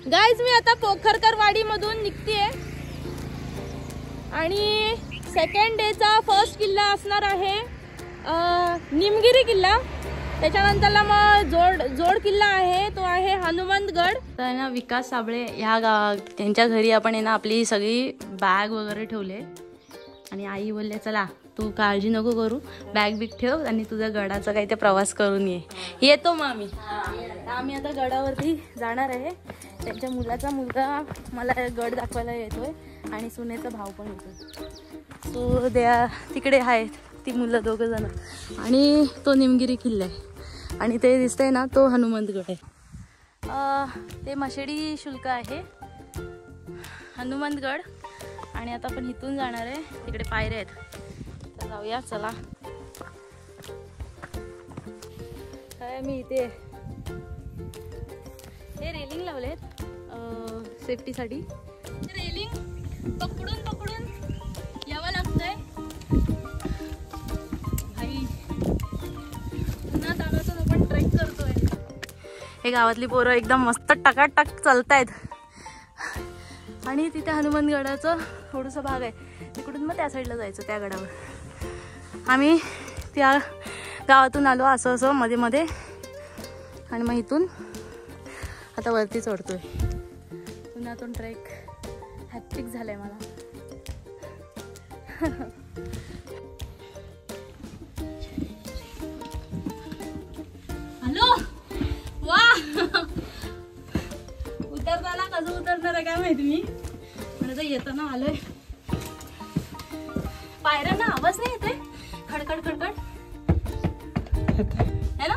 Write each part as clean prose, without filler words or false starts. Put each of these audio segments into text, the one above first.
Guys मी आता पोखरकर वाडी मधून निघतेय आणि सेकंड डेचा फर्स्ट किल्ला असणार आहे निमगिरी किल्ला। त्याच्यानंतरला मग जोड किल्ला आहे तो आहे हनुमंतगड। तर ना विकास साबळे ह्या त्यांच्या घरी आपण आहे ना आपली सगळी बॅग वगैरे ठेवले आणि आई बोलले चला तू काळजी नको करू, बॅग बिग ठेव आणि तुझा गडाचा काही ते प्रवास करून येतो। मग आम्ही आता गडावरती जाणार आहे। त्यांच्या मुलाचा मुलगा मला गड दाखवायला येतोय आणि सुनेचा भाऊ पण येतोय। सो तिकडे आहेत ती मुलं दोघं जण आणि तो निमगिरी किल्ला आहे आणि ते दिसतंय ना तो हनुमंतगड आहे। ते मशेडी शुल्क आहे हनुमंतगड आणि आता आपण इथून जाणार आहे, तिकडे पायऱ्या आहेत तर जाऊया चला। काय मी इथे हे रेलिंग लावलेत सेफ्टीसाठी। रेलिंग पकडून यावं लागतंय भाई, पुन्हा तानातून आपण ट्रेक करतोय। हे गावातली पोरं एकदम मस्त टकाटक चालतायत आणि तिथे हनुमंतगडाचं थोडंसं भाग आहे तिकडून मग त्या साईडला जायचं त्या गडावर। आम्ही त्या गावातून आलो असं मध्ये मध्ये आणि मग इथून आता वरती चढतोय। पुण्यातून ट्रेक हॅक्टिक झालाय मला। हॅलो वा उतरताना कसं उतरणार आहे काय माहिती मी, म्हणजे येताना आलोय पायऱ्यांना आवाज नाही येते खडखड खडखड है ना।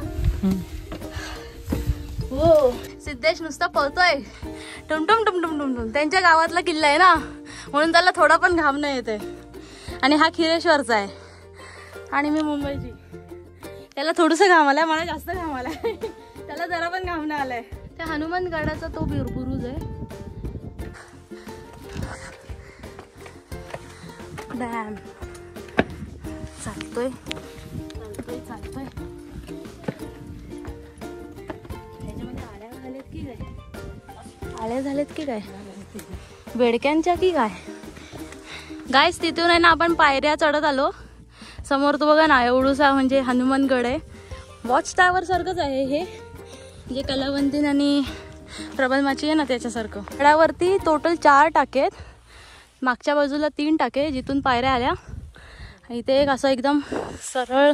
हो सिद्धेश नुसता पळतोय टुमटुम टुमटुम टुमटुम। त्यांच्या गावातला किल्ला आहे ना म्हणून त्याला थोडा पण घाम नाही येते आणि हा खिरेश्वरचा आहे आणि मी मुंबईची। त्याला थोडंसं घाम आलाय, मला जास्त घाम आलाय त्याला जरा पण घाम नाही आलाय। त्या हनुमंतगडाचा तो बुरुज आहे डॅम। चालतोय आळ्या झालेत की काय बेडक्यांच्या की काय। गाइस तिथून आहे ना आपण पायऱ्या चढत आलो। समोर तो बघा ना एवढूसा म्हणजे हनुमंतगड आहे, वॉच टावर सारखंच आहे हे, जे कलावंतीन आणि प्रबलमाची आहे ना त्याच्यासारखं। गडावरती टोटल 4 टाके आहेत, मागच्या बाजूला 3 टाके जिथून पायऱ्या आल्या। इथे एक असं एकदम सरळ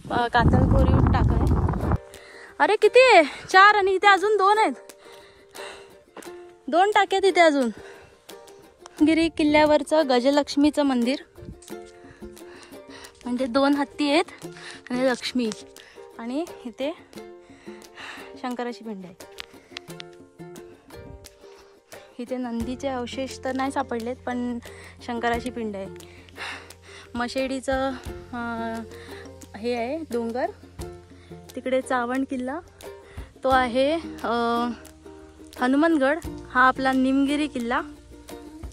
कातळखोरी टाका आहे। अरे किती आहे 4 आणि इथे अजून 2 आहेत, 2 टाके तिथे अजून। गिरी किल्ल्यावरचं गजलक्ष्मीचं मंदिर म्हणजे 2 हत्ती आहेत आणि लक्ष्मी आणि इथे शंकराची पिंड आहे। इथे नंदीचे अवशेष तर नाही सापडलेत पण शंकराची पिंड आहे। मशेडीचं हे आहे डोंगर, तिकडे चावण किल्ला तो आहे। हनुमंतगड हा आपला निमगिरी किल्ला,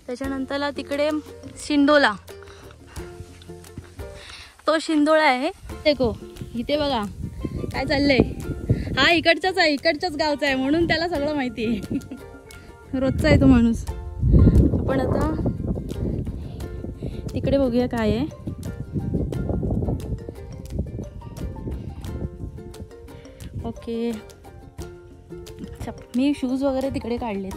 त्याच्यानंतरला तिकडे शिंदोला तो शिंदोळा आहे। देखो इथे बघा काय चाललंय, हा इकडचाच आहे, इकडच्याच गावचा आहे म्हणून त्याला सगळं माहिती आहे रोजचा आहे तो माणूस। आपण आता तिकडे बघूया काय आहे। ओके मी शूज वगैरे तिकडे काढलेत,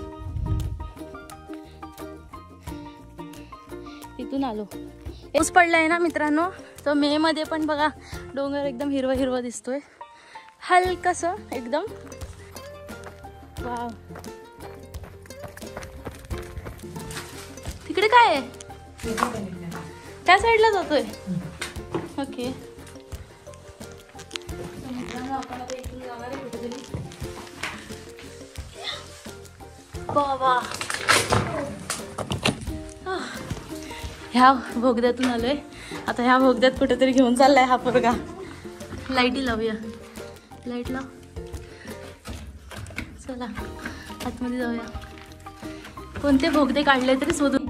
तिथून आलो। पाऊस पडलाय ना मित्रांनो, तर मे मध्ये पण बघा डोंगर एकदम हिरवा हिरवा दिसतोय हलकसं एकदम। वाव तिकडे काय आहे त्या साईडला जातोय। ओके मित्रांनो आपण आता इथून जाणार आहे कुठेतरी। बाबा ह्या भोगद्यातून आलोय, आता ह्या भोगद्यात कुठेतरी घेऊन चाललाय हा पोरगा। लाईटी लावूया, लाईट लाव, चला आतमध्ये जाऊया। कोणते भोगदे काढले तरी शोधून,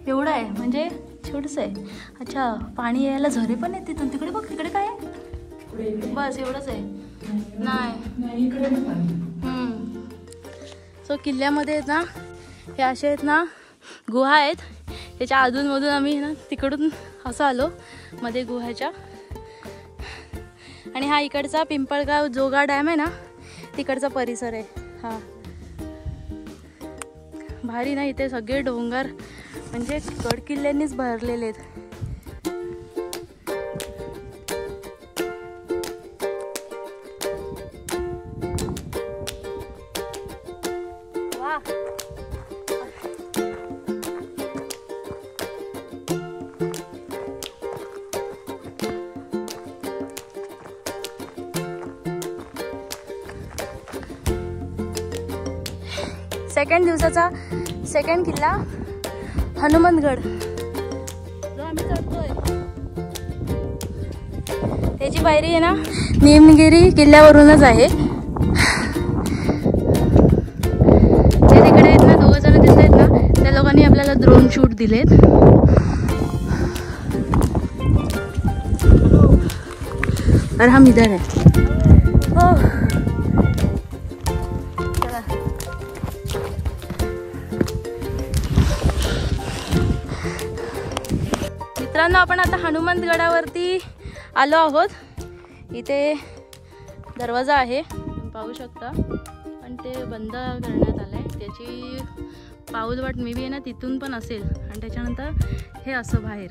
एवढं आहे म्हणजे छोटस आहे। अच्छा पाणी यायला झरे पण आहेत तिथून, तिकडे बघ तिकडे काय आहे, बस एवढंच आहे। नाही. सो किल्ल्यामध्ये आहेत ना हे असे आहेत ना गुहा आहेत. त्याच्या अधूनमधून आम्ही ना तिकडून असं आलो मध्ये गुहाच्या. आणि हा इकडचा पिंपळगाव जोगा डॅम आहे ना तिकडचा परिसर आहे हा. भारी ना इथे सगळे डोंगर म्हणजे गड किल्ल्यांनीच भरलेले आहेत. वा सेकंड दिवसाचा सेकंड किल्ला हनुमंतगड जो आम्ही चढतोय. त्याची पायरी आहे ना निमगिरी किल्ल्यावरूनच आहे. ते तिकडे आहेत ना 2 जण दिसत आहेत ना त्या लोकांनी आपल्याला ड्रोन शूट दिलेत. और हम इधर है. हो मित्रांनो आपण आता हनुमंतगडावरती आलो आहोत. इथे दरवाजा आहे पाहू शकता पण ते बंद करण्यात आलं आहे. त्याची पाऊलवाट मे बी आहे ना तिथून पण असेल. आणि त्याच्यानंतर हे असं बाहेर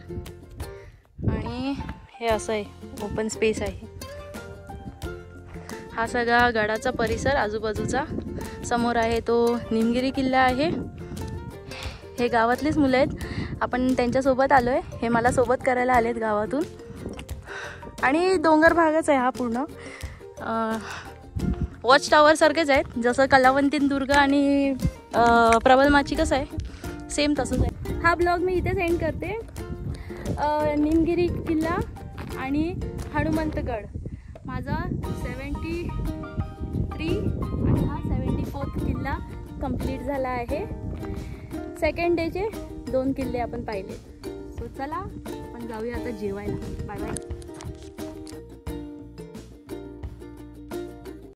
आणि हे असं आहे ओपन स्पेस आहे. हा सगळा गडाचा परिसर आजूबाजूचा. समोर आहे तो निमगिरी किल्ला आहे. हे गावातलीच मुलं आहेत आपण त्यांच्यासोबत आलो आहे. हे मला सोबत करायला आलेत गावातून. आणि डोंगर भागच आहे हा पूर्ण. वॉच टॉवर सारखेच आहेत जसं कलावंतीन दुर्ग आणि प्रबलमाची कसं आहे सेम तसंच आहे. हा ब्लॉग मी इथेच एंड करते. निमगिरी किल्ला आणि हनुमंतगड माझा 73 आणि हा 74th किल्ला कंप्लीट झाला आहे. सेकंड डेचे 2 किल्ले आपण पाहिले. सो चला आपण जाऊया आता जेवायला. Bye bye.